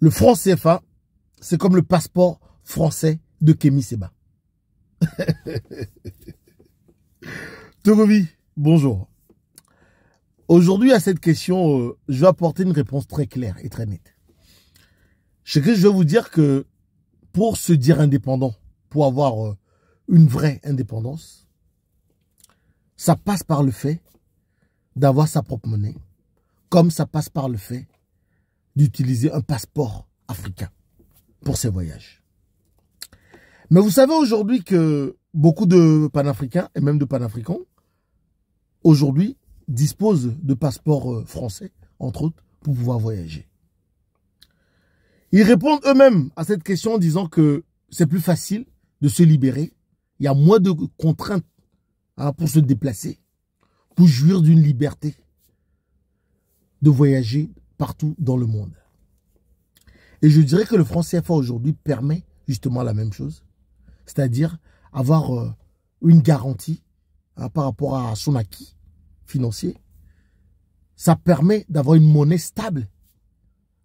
Le franc CFA, c'est comme le passeport français de Kémy Séba. Togovi, bonjour. Aujourd'hui, à cette question, je vais apporter une réponse très claire et très nette. Ce que je vais vous dire que pour se dire indépendant, pour avoir une vraie indépendance, ça passe par le fait d'avoir sa propre monnaie, comme ça passe par le fait d'utiliser un passeport africain pour ses voyages. Mais vous savez aujourd'hui que beaucoup de panafricains et même de panafricains aujourd'hui disposent de passeports français, entre autres, pour pouvoir voyager. Ils répondent eux-mêmes à cette question en disant que c'est plus facile de se libérer. Il y a moins de contraintes pour se déplacer, pour jouir d'une liberté de voyager partout dans le monde. Et je dirais que le franc CFA aujourd'hui permet justement la même chose, c'est-à-dire avoir une garantie par rapport à son acquis financier. Ça permet d'avoir une monnaie stable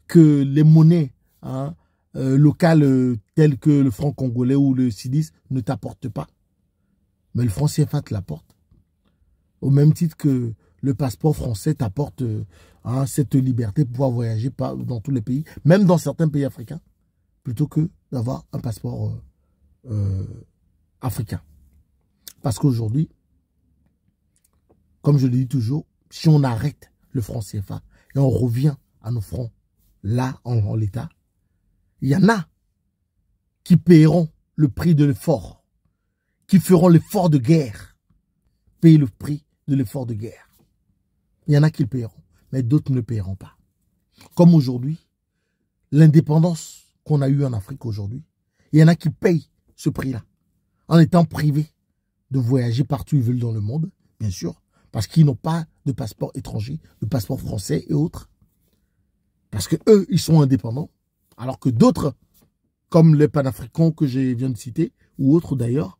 que les monnaies locales telles que le franc congolais ou le cedis ne t'apportent pas. Mais le franc CFA te l'apporte. Au même titre que le passeport français t'apporte cette liberté de pouvoir voyager dans tous les pays, même dans certains pays africains, plutôt que d'avoir un passeport africain. Parce qu'aujourd'hui, comme je le dis toujours, si on arrête le franc CFA et on revient à nos francs là en l'état, il y en a qui paieront le prix de l'effort, qui feront l'effort de guerre, payer le prix de l'effort de guerre. Il y en a qui le paieront, mais d'autres ne le paieront pas. Comme aujourd'hui, l'indépendance qu'on a eue en Afrique aujourd'hui, il y en a qui payent ce prix-là, en étant privés de voyager partout où ils veulent dans le monde, bien sûr, parce qu'ils n'ont pas de passeport étranger, de passeport français et autres. Parce que eux, ils sont indépendants, alors que d'autres, comme les panafricains que je viens de citer, ou autres d'ailleurs,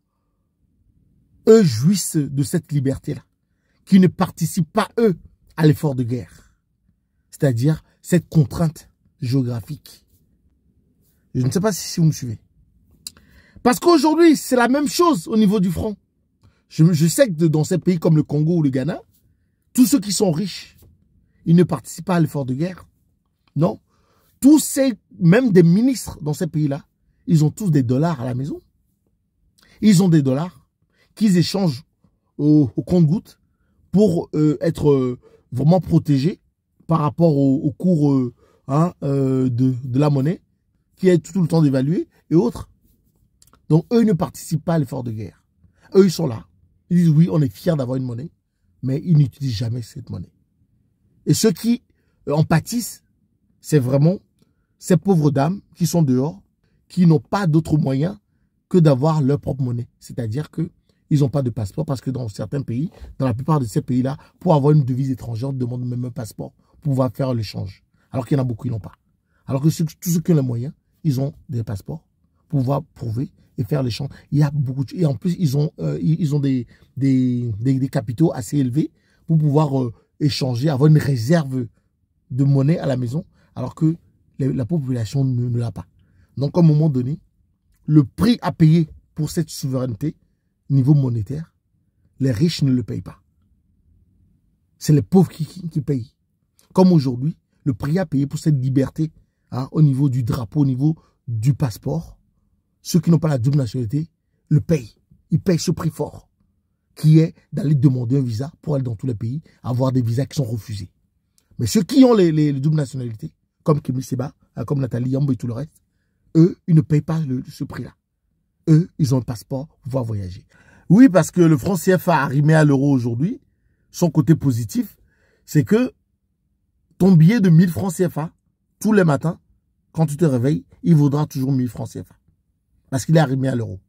eux jouissent de cette liberté-là, qui ne participent pas, eux, à l'effort de guerre. C'est-à-dire cette contrainte géographique. Je ne sais pas si vous me suivez. Parce qu'aujourd'hui, c'est la même chose au niveau du franc. Je sais que dans ces pays comme le Congo ou le Ghana, tous ceux qui sont riches, ils ne participent pas à l'effort de guerre. Non. Même des ministres dans ces pays-là, ils ont tous des dollars à la maison. Ils ont des dollars qu'ils échangent au compte-gouttes pour être vraiment protégés par rapport au cours de la monnaie qui est tout le temps dévalué et autres. Donc, eux, ils ne participent pas à l'effort de guerre. Eux, ils sont là. Ils disent, oui, on est fiers d'avoir une monnaie, mais ils n'utilisent jamais cette monnaie. Et ceux qui en pâtissent, c'est vraiment ces pauvres dames qui sont dehors, qui n'ont pas d'autre moyen que d'avoir leur propre monnaie. C'est-à-dire qu'ils n'ont pas de passeport parce que dans certains pays, dans la plupart de ces pays-là, pour avoir une devise étrangère, on demande même un passeport pour pouvoir faire l'échange. Alors qu'il y en a beaucoup qui n'ont pas. Alors que tous ceux qui ont les moyens, ils ont des passeports pour pouvoir prouver et faire l'échange. Il y a beaucoup et en plus, ils ont des capitaux assez élevés pour pouvoir échanger, avoir une réserve de monnaie à la maison, alors que la population ne l'a pas. Donc, à un moment donné, le prix à payer pour cette souveraineté, niveau monétaire, les riches ne le payent pas. C'est les pauvres qui payent. Comme aujourd'hui, le prix à payer pour cette liberté, au niveau du drapeau, au niveau du passeport, ceux qui n'ont pas la double nationalité le payent. Ils payent ce prix fort, qui est d'aller demander un visa pour aller dans tous les pays, avoir des visas qui sont refusés. Mais ceux qui ont les doubles nationalités, comme Kémy Séba, comme Nathalie Yambo et tout le reste, eux, ils ne payent pas ce prix-là. Eux, ils ont un passeport pour pouvoir voyager. Oui, parce que le franc CFA arrimé à l'euro aujourd'hui, son côté positif, c'est que ton billet de 1000 francs CFA, tous les matins, quand tu te réveilles, il vaudra toujours 1000 francs CFA. Parce qu'il est arrimé à l'euro.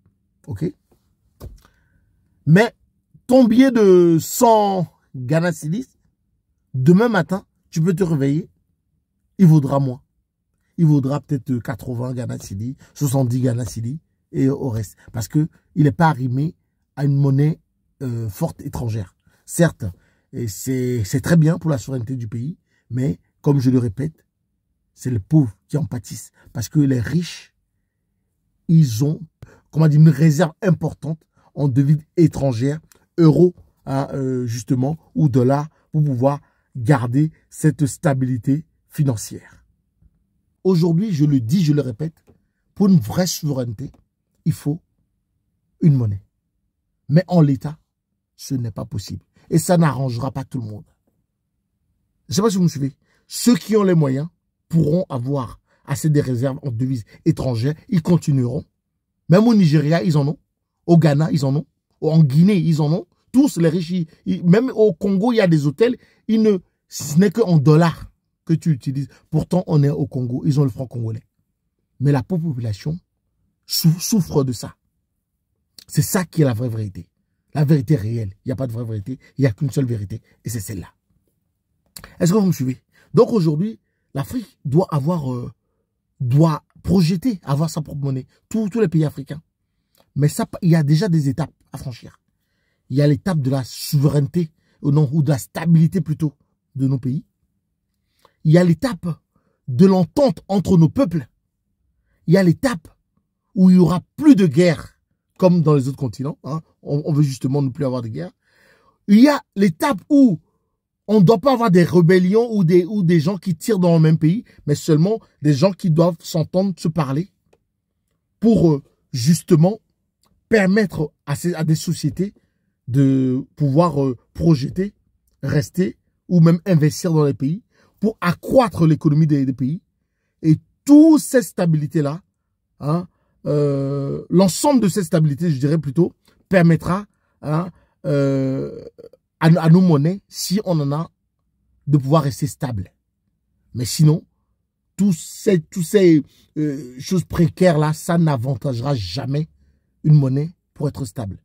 OK? Mais ton billet de 100 Ghana cedis, demain matin, tu peux te réveiller, il vaudra moins. Il vaudra peut-être 80 Ghana cedis, 70 Ghana cedis et au reste. Parce qu'il n'est pas arrimé à une monnaie forte étrangère. Certes, c'est très bien pour la souveraineté du pays, mais comme je le répète, c'est les pauvres qui en pâtissent. Parce que les riches, ils ont, comment dire, une réserve importante en devises étrangères, euros, hein, justement, ou dollars, pour pouvoir garder cette stabilité financière. Aujourd'hui, je le dis, je le répète, pour une vraie souveraineté, il faut une monnaie. Mais en l'état, ce n'est pas possible. Et ça n'arrangera pas tout le monde. Je ne sais pas si vous me suivez. Ceux qui ont les moyens pourront avoir assez de réserves en devises étrangères. Ils continueront. Même au Nigeria, ils en ont. Au Ghana, ils en ont. En Guinée, ils en ont. Tous les riches, même au Congo, il y a des hôtels. Ce n'est qu'en dollars que tu utilises. Pourtant, on est au Congo. Ils ont le franc congolais. Mais la population souffre de ça. C'est ça qui est la vraie vérité. La vérité réelle. Il n'y a pas de vraie vérité. Il n'y a qu'une seule vérité. Et c'est celle-là. Est-ce que vous me suivez? Donc aujourd'hui, l'Afrique doit projeter, avoir sa propre monnaie. Tous les pays africains. Mais ça, il y a déjà des étapes à franchir. Il y a l'étape de la souveraineté, ou de la stabilité plutôt, de nos pays. Il y a l'étape de l'entente entre nos peuples. Il y a l'étape où il n'y aura plus de guerre, comme dans les autres continents. Hein. On veut justement ne plus avoir de guerre. Il y a l'étape où on ne doit pas avoir des rébellions ou des gens qui tirent dans le même pays, mais seulement des gens qui doivent s'entendre, se parler pour justement permettre à des sociétés de pouvoir projeter, rester ou même investir dans les pays pour accroître l'économie des pays. Et toute cette stabilité-là, hein, l'ensemble de cette stabilité, je dirais plutôt, permettra hein, à nos monnaies, si on en a, de pouvoir rester stable. Mais sinon, toutes ces choses précaires-là, ça n'avantagera jamais une monnaie pour être stable.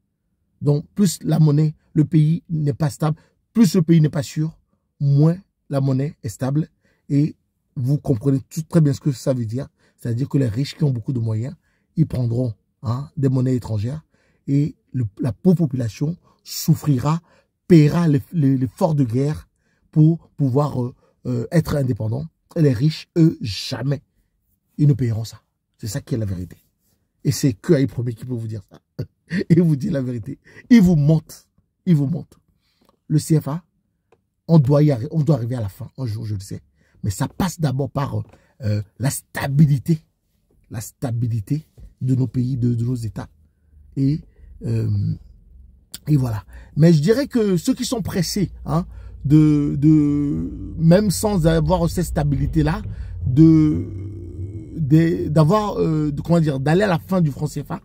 Donc, plus la monnaie, le pays n'est pas stable, plus le pays n'est pas sûr, moins la monnaie est stable. Et vous comprenez très bien ce que ça veut dire. C'est-à-dire que les riches qui ont beaucoup de moyens, ils prendront hein, des monnaies étrangères et la pauvre population souffrira, paiera l'effort de guerre pour pouvoir être indépendant. Et les riches, eux, jamais, ils ne paieront ça. C'est ça qui est la vérité. Et c'est que Aïe Premier qui peut vous dire ça. Il vous dit la vérité. Il vous monte. Il vous monte. Le CFA, on doit arriver à la fin, un jour, je le sais. Mais ça passe d'abord par la stabilité. La stabilité de nos pays, de nos États. Et voilà. Mais je dirais que ceux qui sont pressés, hein, même sans avoir cette stabilité-là, comment dire, d'aller à la fin du franc CFA,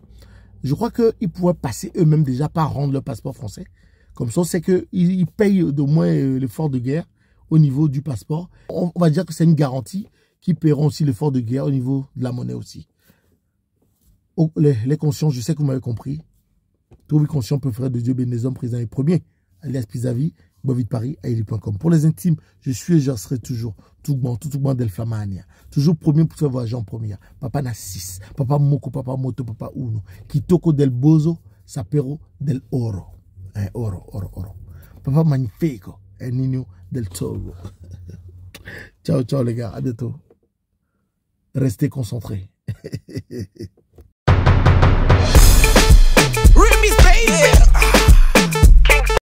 je crois qu'ils pourraient passer eux-mêmes déjà par rendre leur passeport français. Comme ça, c'est qu'ils payent au moins l'effort de guerre au niveau du passeport. On va dire que c'est une garantie qu'ils paieront aussi l'effort de guerre au niveau de la monnaie aussi. Oh, les conscients, je sais que vous m'avez compris. Tous les conscients peuvent faire de Dieu bénir les hommes présents et premiers. Alias Pisavi, Bovit Paris, aili.com. Pour les intimes, je suis et je serai toujours tout bon d'Elfamania. Toujours premier pour faire voyager en première. Papa na 6, papa Moko, papa Moto, papa Uno. Kitoko del Bozo, sapero del Oro. Oro. Papa Magnifico, el Niño del Togo. Ciao les gars, à bientôt. Restez concentrés. Remix, baby.